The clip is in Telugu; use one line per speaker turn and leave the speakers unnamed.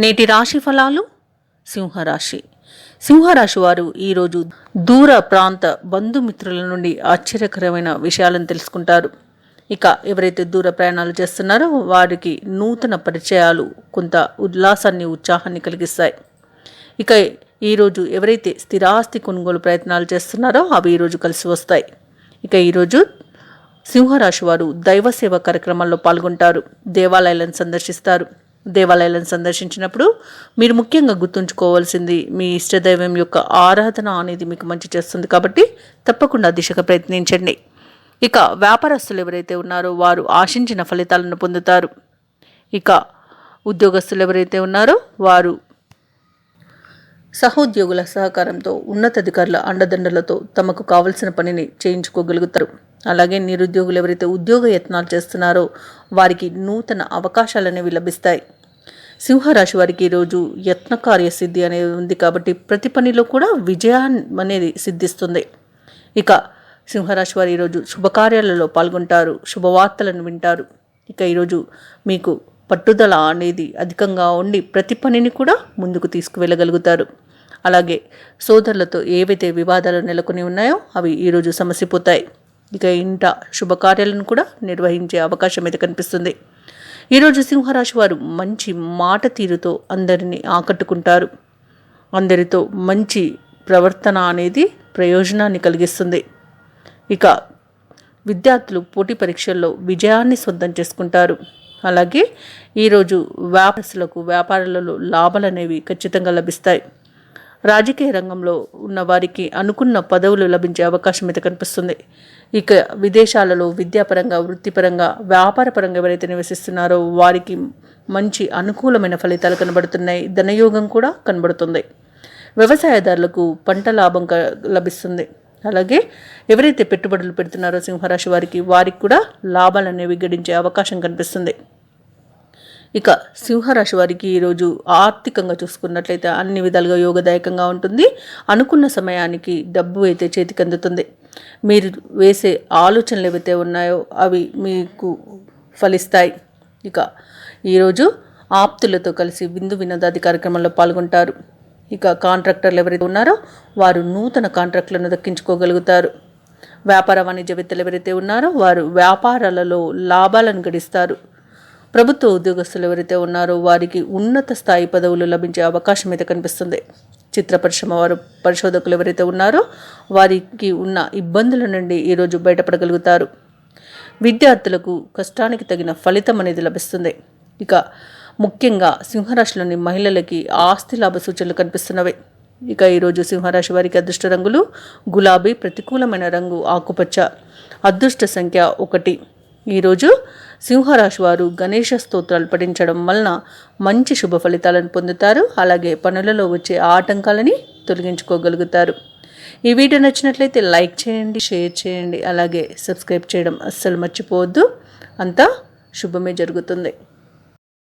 నేటి రాశి ఫలాలు. సింహరాశి. సింహరాశి వారు ఈరోజు దూర ప్రాంత బంధుమిత్రుల నుండి ఆశ్చర్యకరమైన విషయాలను తెలుసుకుంటారు. ఇక ఎవరైతే దూర ప్రయాణాలు చేస్తున్నారో వారికి నూతన పరిచయాలు కొంత ఉల్లాసాన్ని ఉత్సాహాన్ని కలిగిస్తాయి. ఇక ఈరోజు ఎవరైతే స్థిరాస్తి కొనుగోలు ప్రయత్నాలు చేస్తున్నారో అవి ఈరోజు కలిసి వస్తాయి. ఇక ఈరోజు సింహరాశి వారు దైవ సేవ కార్యక్రమాల్లో పాల్గొంటారు. దేవాలయాలను సందర్శిస్తారు. దేవాలయాలను సందర్శించినప్పుడు మీరు ముఖ్యంగా గుర్తుంచుకోవాల్సింది మీ ఇష్టదైవం యొక్క ఆరాధన అనేది మీకు మంచి చేస్తుంది. కాబట్టి తప్పకుండా దిశగా ప్రయత్నించండి. ఇక వ్యాపారస్తులు ఎవరైతే ఉన్నారో వారు ఆశించిన ఫలితాలను పొందుతారు. ఇక ఉద్యోగస్తులు ఎవరైతే ఉన్నారో వారు సహోద్యోగుల సహకారంతో ఉన్నతాధికారుల అండదండలతో తమకు కావలసిన పనిని చేయించుకోగలుగుతారు. అలాగే నిరుద్యోగులు ఎవరైతే ఉద్యోగ యత్నాలు చేస్తున్నారో వారికి నూతన అవకాశాలు అనేవి లభిస్తాయి. సింహరాశి వారికి ఈరోజు యత్న కార్యసిద్ధి అనేది ఉంది కాబట్టి ప్రతి పనిలో కూడా విజయాన్ని అనేది సిద్ధిస్తుంది. ఇక సింహరాశి వారు ఈరోజు శుభకార్యాలలో పాల్గొంటారు. శుభవార్తలను వింటారు. ఇక ఈరోజు మీకు పట్టుదల అనేది అధికంగా ఉండి ప్రతి పనిని కూడా ముందుకు తీసుకువెళ్ళగలుగుతారు. అలాగే సోదరులతో ఏవైతే వివాదాలు నెలకొని ఉన్నాయో అవి ఈరోజు సమసిపోతాయి. ఇక ఇంట శుభకార్యాలను కూడా నిర్వహించే అవకాశం అయితే కనిపిస్తుంది. ఈరోజు సింహరాశి వారు మంచి మాట తీరుతో అందరినీ ఆకట్టుకుంటారు. అందరితో మంచి ప్రవర్తన అనేది ప్రయోజనాన్ని కలిగిస్తుంది. ఇక విద్యార్థులు పోటీ పరీక్షల్లో విజయాన్ని సొంతం చేసుకుంటారు. అలాగే ఈరోజు వ్యాపారస్తులకు వ్యాపారాలలో లాభాలు అనేవి ఖచ్చితంగా లభిస్తాయి. రాజకీయ రంగంలో ఉన్న వారికి అనుకున్న పదవులు లభించే అవకాశం అయితే కనిపిస్తుంది. ఇక విదేశాలలో విద్యాపరంగా, వృత్తిపరంగా, వ్యాపారపరంగా ఎవరైతే నివసిస్తున్నారో వారికి మంచి అనుకూలమైన ఫలితాలు కనబడుతున్నాయి. ధనయోగం కూడా కనబడుతుంది. వ్యవసాయదారులకు పంట లాభం లభిస్తుంది. అలాగే ఎవరైతే పెట్టుబడులు పెడుతున్నారో సింహరాశి వారికి కూడా లాభాలు అనేవి గడించే అవకాశం కనిపిస్తుంది. ఇక సింహరాశి వారికి ఈరోజు ఆర్థికంగా చూసుకున్నట్లయితే అన్ని విధాలుగా యోగదాయకంగా ఉంటుంది. అనుకున్న సమయానికి డబ్బు అయితే చేతికి అందుతుంది. మీరు వేసే ఆలోచనలు ఏవైతే ఉన్నాయో అవి మీకు ఫలిస్తాయి. ఇక ఈరోజు ఆప్తులతో కలిసి విందు వినోదాది కార్యక్రమంలో పాల్గొంటారు. ఇక కాంట్రాక్టర్లు ఎవరైతే ఉన్నారో వారు నూతన కాంట్రాక్టులను దక్కించుకోగలుగుతారు. వ్యాపార వాణిజ్యవేత్తలు ఎవరైతే ఉన్నారో వారు వ్యాపారాలలో లాభాలను గడిస్తారు. ప్రభుత్వ ఉద్యోగస్తులు ఎవరైతే ఉన్నారో వారికి ఉన్నత స్థాయి పదవులు లభించే అవకాశం అయితే కనిపిస్తుంది. చిత్ర పరిశ్రమ వారు పరిశోధకులు ఎవరైతే ఉన్నారో వారికి ఉన్న ఇబ్బందుల నుండి ఈరోజు బయటపడగలుగుతారు. విద్యార్థులకు కష్టానికి తగిన ఫలితం అనేది లభిస్తుంది. ఇక ముఖ్యంగా సింహరాశిలోని మహిళలకి ఆస్తి లాభ సూచనలు కనిపిస్తున్నవి. ఇక ఈరోజు సింహరాశి వారికి అదృష్ట రంగులు గులాబీ, ప్రతికూలమైన రంగు ఆకుపచ్చ, అదృష్ట సంఖ్య 1. ఈరోజు సింహరాశి వారు గణేష స్తోత్రాలు పఠించడం వలన మంచి శుభ ఫలితాలను పొందుతారు. అలాగే పనులలో వచ్చే ఆటంకాలని తొలగించుకోగలుగుతారు. ఈ వీడియో నచ్చినట్లయితే లైక్ చేయండి, షేర్ చేయండి, అలాగే సబ్స్క్రైబ్ చేయడం అస్సలు మర్చిపోవద్దు. అంతా శుభమే జరుగుతుంది.